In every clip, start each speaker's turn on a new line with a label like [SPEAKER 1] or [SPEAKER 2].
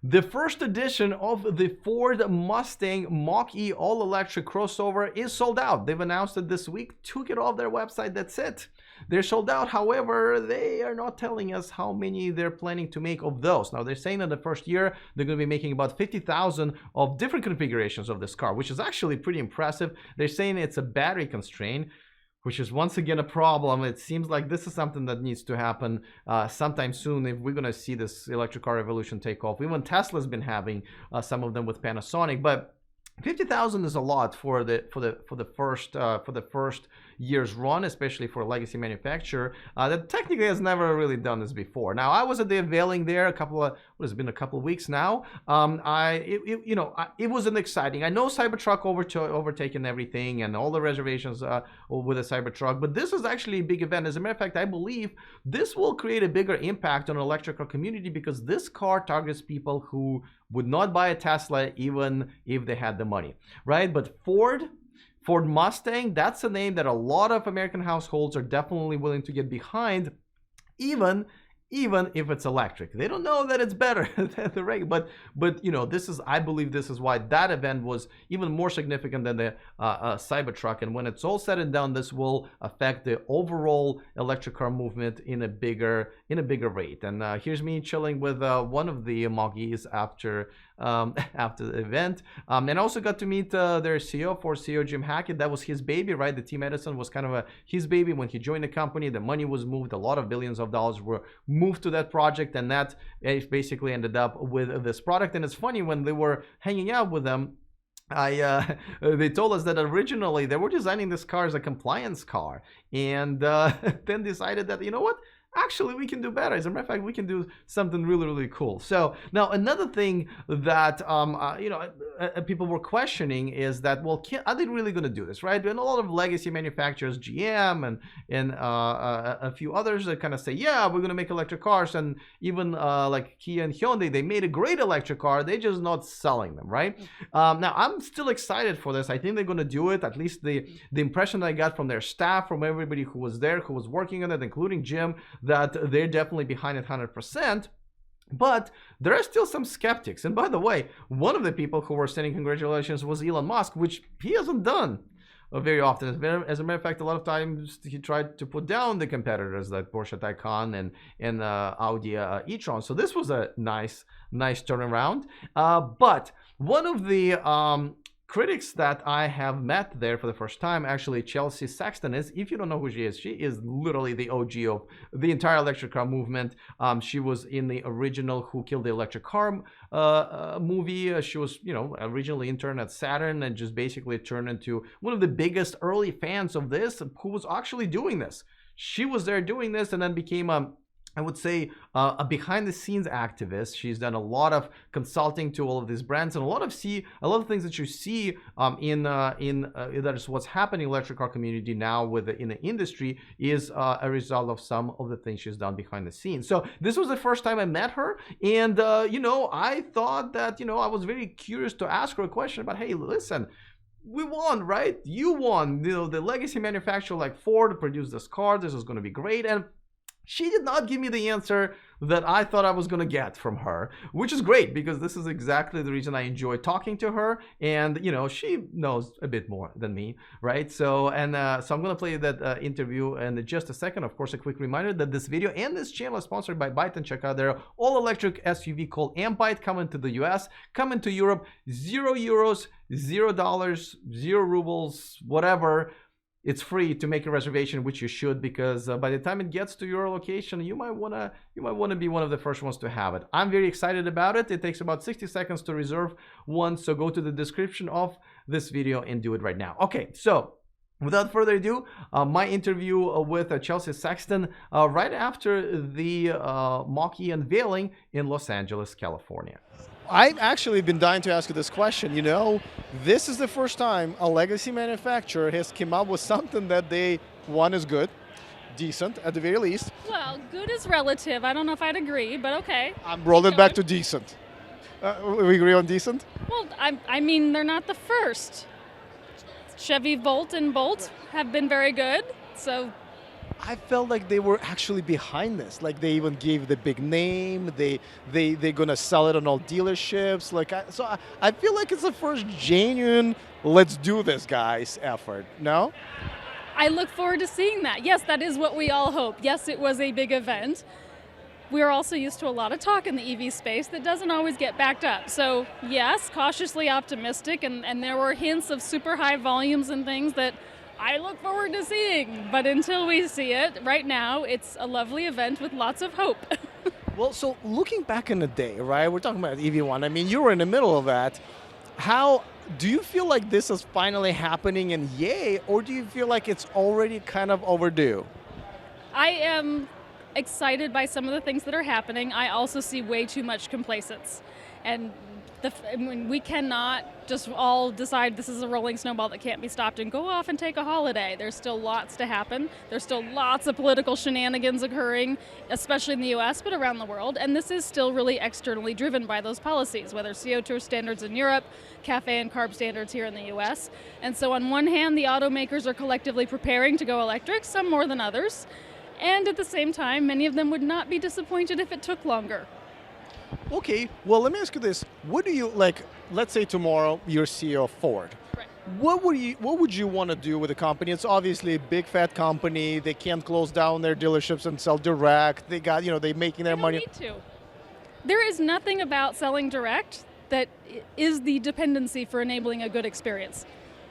[SPEAKER 1] The first edition of the Ford Mustang Mach E all-electric crossover is sold out. They've announced it this week, took it off their website, that's it. They're sold out. However, they are not telling us how many they're planning to make of those. Now, they're saying in the first year, they're going to be making about 50,000 of different configurations of this car, which is actually pretty impressive. They're saying it's a battery constraint, which is once again a problem. It seems like this is something that needs to happen sometime soon if we're going to see this electric car revolution take off. Even Tesla's been having some of them with Panasonic, but 50,000 is a lot for the first year's run, especially for a legacy manufacturer that technically has never really done this before. Now, I was at the unveiling there a couple of weeks now. It wasn't exciting. I know Cybertruck overtaken everything and all the reservations with the Cybertruck, but this is actually a big event. As a matter of fact, I believe this will create a bigger impact on the electric car community because this car targets people who would not buy a Tesla even if they had the money, right? But Ford Mustang, that's a name that a lot of American households are definitely willing to get behind, even if it's electric. They don't know that it's better than the regular, but I believe this is why that event was even more significant than the Cybertruck. And when it's all said and done, this will affect the overall electric car movement in a bigger rate. And here's me chilling with one of the Mach E's after the event, and I also got to meet their CEO, Jim Hackett. That was his baby, right? The Team Edison was kind of his baby when he joined the company. The money was moved, a lot of billions of dollars were moved to that project, and that basically ended up with this product. And it's funny, when they were hanging out with them, they told us that originally they were designing this car as a compliance car, and then decided that, you know what, actually we can do better. As a matter of fact, we can do something really, really cool. So now another thing that people were questioning is that, well, are they really going to do this, right? And a lot of legacy manufacturers, GM and a few others, that kind of say, yeah, we're going to make electric cars. And even like Kia and Hyundai, they made a great electric car. They're just not selling them, right? Now, I'm still excited for this. I think they're going to do it. At least the impression I got from their staff, from everybody who was there, who was working on it, including Jim, that they're definitely behind it 100%. But there are still some skeptics. And by the way, one of the people who were saying congratulations was Elon Musk, which he hasn't done very often. As a matter of fact, a lot of times he tried to put down the competitors like Porsche Taycan and Audi e-tron. So this was a nice turnaround. But one of the critics that I have met there for the first time, actually, Chelsea Sexton, is, if you don't know who she is literally the OG of the entire electric car movement. She was in the original Who Killed the Electric Car movie. She was, originally intern at Saturn and just basically turned into one of the biggest early fans of this, who was actually doing this. She was there doing this and then became I would say a behind-the-scenes activist. She's done a lot of consulting to all of these brands, and a lot of things that you see that is what's happening in the electric car community now in the industry is a result of some of the things she's done behind the scenes. So this was the first time I met her, and I thought that I was very curious to ask her a question about, hey, listen, we won, right? You won. The legacy manufacturer like Ford produced this car. This is going to be great, and she did not give me the answer that I thought I was going to get from her, which is great because this is exactly the reason I enjoy talking to her. And, she knows a bit more than me, right? So I'm going to play that interview in just a second. Of course, a quick reminder that this video and this channel is sponsored by Byte, and check out their all-electric SUV called Byte, coming to the US, coming to Europe, €0, $0, 0 rubles, whatever. It's free to make a reservation, which you should, because by the time it gets to your location, you might wanna be one of the first ones to have it. I'm very excited about it. It takes about 60 seconds to reserve one, so go to the description of this video and do it right now. Okay, so without further ado, my interview with Chelsea Sexton right after the Mach E unveiling in Los Angeles, California.
[SPEAKER 2] I've actually been dying to ask you this question. This is the first time a legacy manufacturer has come up with something that one is good, decent at the very least.
[SPEAKER 3] Well, good is relative. I don't know if I'd agree, but okay.
[SPEAKER 2] I'm rolling back to decent. We agree on decent?
[SPEAKER 3] Well, I mean, they're not the first. Chevy Volt and Bolt have been very good, so
[SPEAKER 2] I felt like they were actually behind this. Like they even gave the big name. They're gonna sell it on all dealerships. Like I feel like it's the first genuine let's do this guys effort. No?
[SPEAKER 3] I look forward to seeing that. Yes, that is what we all hope. Yes, it was a big event. We are also used to a lot of talk in the EV space that doesn't always get backed up. So yes, cautiously optimistic, and there were hints of super high volumes and things that I look forward to seeing. But until we see it, right now, it's a lovely event with lots of hope.
[SPEAKER 2] Well, so looking back in the day, right? We're talking about EV1. I mean, you were in the middle of that. How do you feel like this is finally happening and yay, or do you feel like it's already kind of overdue?
[SPEAKER 3] I am excited by some of the things that are happening. I also see way too much complacence. And we cannot just all decide this is a rolling snowball that can't be stopped and go off and take a holiday. There's still lots to happen. There's still lots of political shenanigans occurring, especially in the US, but around the world. And this is still really externally driven by those policies, whether CO2 standards in Europe, CAFE and CARB standards here in the US. And so on one hand, the automakers are collectively preparing to go electric, some more than others. And at the same time, many of them would not be disappointed if it took longer.
[SPEAKER 2] Okay, well, let me ask you this. What do you, like, let's say tomorrow you're CEO of Ford.
[SPEAKER 3] Right.
[SPEAKER 2] What would you want to do with the company? It's obviously a big fat company. They can't close down their dealerships and sell direct. They got, they're making their money.
[SPEAKER 3] They don't need to. There is nothing about selling direct that is the dependency for enabling a good experience.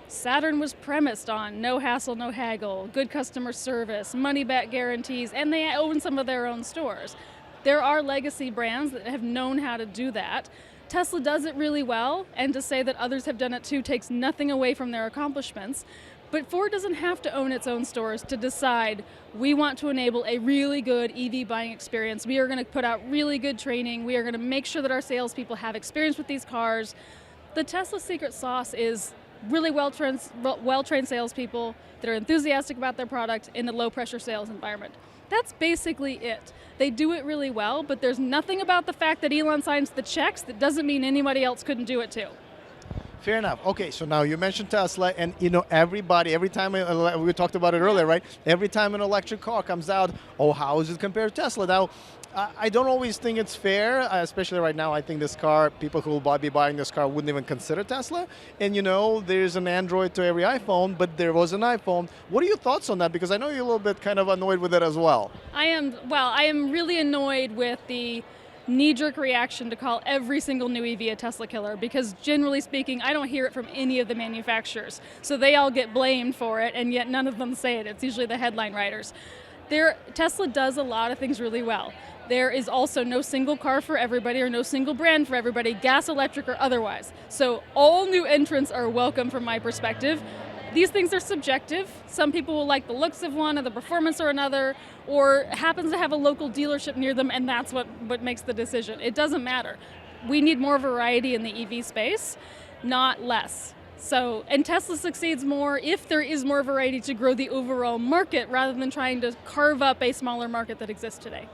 [SPEAKER 3] Saturn was premised on no hassle, no haggle, good customer service, money back guarantees, and they own some of their own stores. There are legacy brands that have known how to do that. Tesla does it really well, and to say that others have done it too takes nothing away from their accomplishments. But Ford doesn't have to own its own stores to decide we want to enable a really good EV buying experience. We are going to put out really good training. We are going to make sure that our salespeople have experience with these cars. The Tesla secret sauce is really well-trained salespeople that are enthusiastic about their product in a low-pressure sales environment. That's basically it. They do it really well, but there's nothing about the fact that Elon signs the checks that doesn't mean anybody else couldn't do it too.
[SPEAKER 2] Fair enough. Okay, so now you mentioned Tesla, and every time we talked about it earlier, right? Every time an electric car comes out, oh, how is it compared to Tesla? Now, I don't always think it's fair, especially right now. I think this car, people who will be buying this car wouldn't even consider Tesla. And there's an Android to every iPhone, but there was an iPhone. What are your thoughts on that? Because I know you're a little bit kind of annoyed with it as well.
[SPEAKER 3] I am really annoyed with the knee-jerk reaction to call every single new EV a Tesla killer, because generally speaking, I don't hear it from any of the manufacturers. So they all get blamed for it, and yet none of them say it. It's usually the headline writers. Tesla does a lot of things really well. There is also no single car for everybody or no single brand for everybody, gas, electric, or otherwise. So all new entrants are welcome from my perspective. These things are subjective. Some people will like the looks of one or the performance or another, or happens to have a local dealership near them, and that's what makes the decision. It doesn't matter. We need more variety in the EV space, not less. So, and Tesla succeeds more if there is more variety to grow the overall market rather than trying to carve up a smaller market that exists today.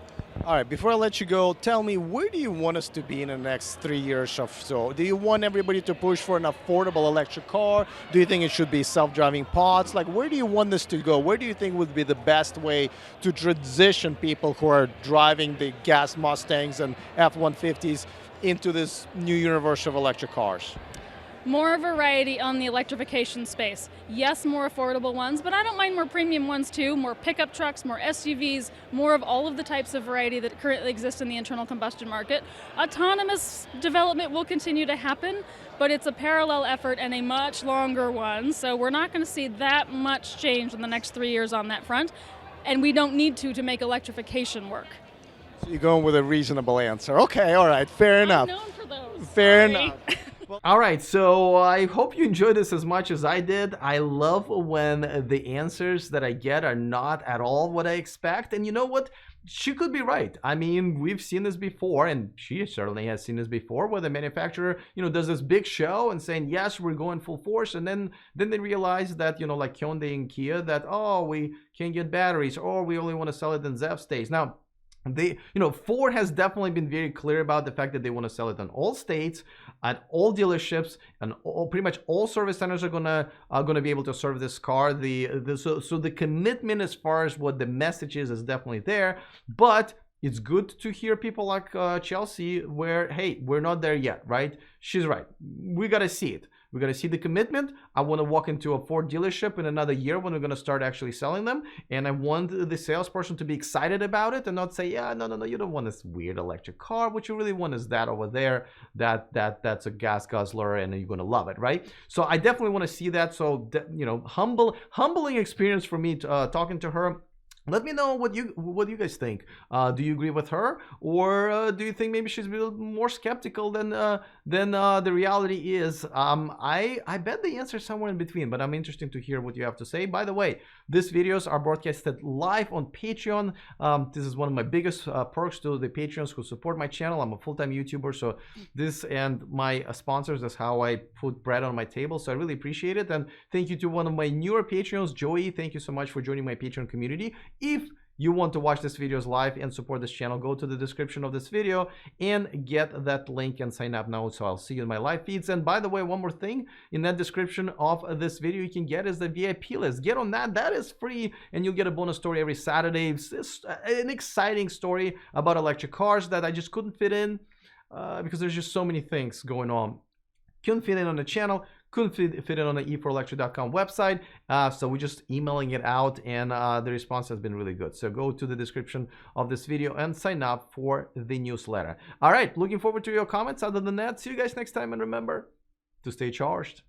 [SPEAKER 2] All right, before I let you go, tell me, where do you want us to be in the next 3 years or so? Do you want everybody to push for an affordable electric car? Do you think it should be self-driving pods? Like, where do you want this to go? Where do you think would be the best way to transition people who are driving the gas Mustangs and F-150s into this new universe of electric cars?
[SPEAKER 3] More variety on the electrification space. Yes, more affordable ones, but I don't mind more premium ones too. More pickup trucks, more SUVs, more of all of the types of variety that currently exist in the internal combustion market. Autonomous development will continue to happen, but it's a parallel effort and a much longer one, so we're not going to see that much change in the next 3 years on that front, and we don't need to make electrification work.
[SPEAKER 2] So you're going with a reasonable answer. Okay, all right, fair enough.
[SPEAKER 3] I'm known for those.
[SPEAKER 2] Fair
[SPEAKER 3] Sorry.
[SPEAKER 2] enough.
[SPEAKER 1] All right, so I hope you enjoyed this as much as I did. I love when the answers that I get are not at all what I expect. And you know what? She could be right. I mean, we've seen this before, and she certainly has seen this before, where the manufacturer, does this big show and saying, yes, we're going full force. And then they realize that, like Hyundai and Kia, that, oh, we can't get batteries, or we only want to sell it in ZEV states. Now, they, Ford has definitely been very clear about the fact that they want to sell it in all states, at all dealerships, and pretty much all service centers are gonna be able to serve this car. So the commitment as far as what the message is definitely there, but it's good to hear people like Chelsea, where, hey, we're not there yet, right? She's right. We gotta see it. We got to see the commitment. I want to walk into a Ford dealership in another year when we're going to start actually selling them. And I want the salesperson to be excited about it and not say, yeah, no, you don't want this weird electric car. What you really want is that over there. That's a gas guzzler and you're going to love it, right? So I definitely want to see that. So, humbling experience for me talking to her. Let me know what you guys think. Do you agree with her, or do you think maybe she's a little more skeptical than the reality is? I bet the answer is somewhere in between, but I'm interested to hear what you have to say. By the way, these videos are broadcasted live on Patreon. This is one of my biggest perks to the Patreons who support my channel. I'm a full-time YouTuber, so this and my sponsors is how I put bread on my table. So I really appreciate it, and thank you to one of my newer Patreons, Joey. Thank you so much for joining my Patreon community. If you want to watch this videos live and support this channel, go to the description of this video and get that link and sign up now. So I'll see you in my live feeds. And by the way, one more thing, in that description of this video you can get is the VIP list. Get on that. That is free, and you'll get a bonus story every Saturday. It's an exciting story about electric cars that I just couldn't fit in because there's just so many things going on. Couldn't fit in on the channel, couldn't fit it on the e4electric.com website, so we're just emailing it out, and the response has been really good. So go to the description of this video and sign up for the newsletter. All right, looking forward to your comments. Other than that, see you guys next time, and remember to stay charged.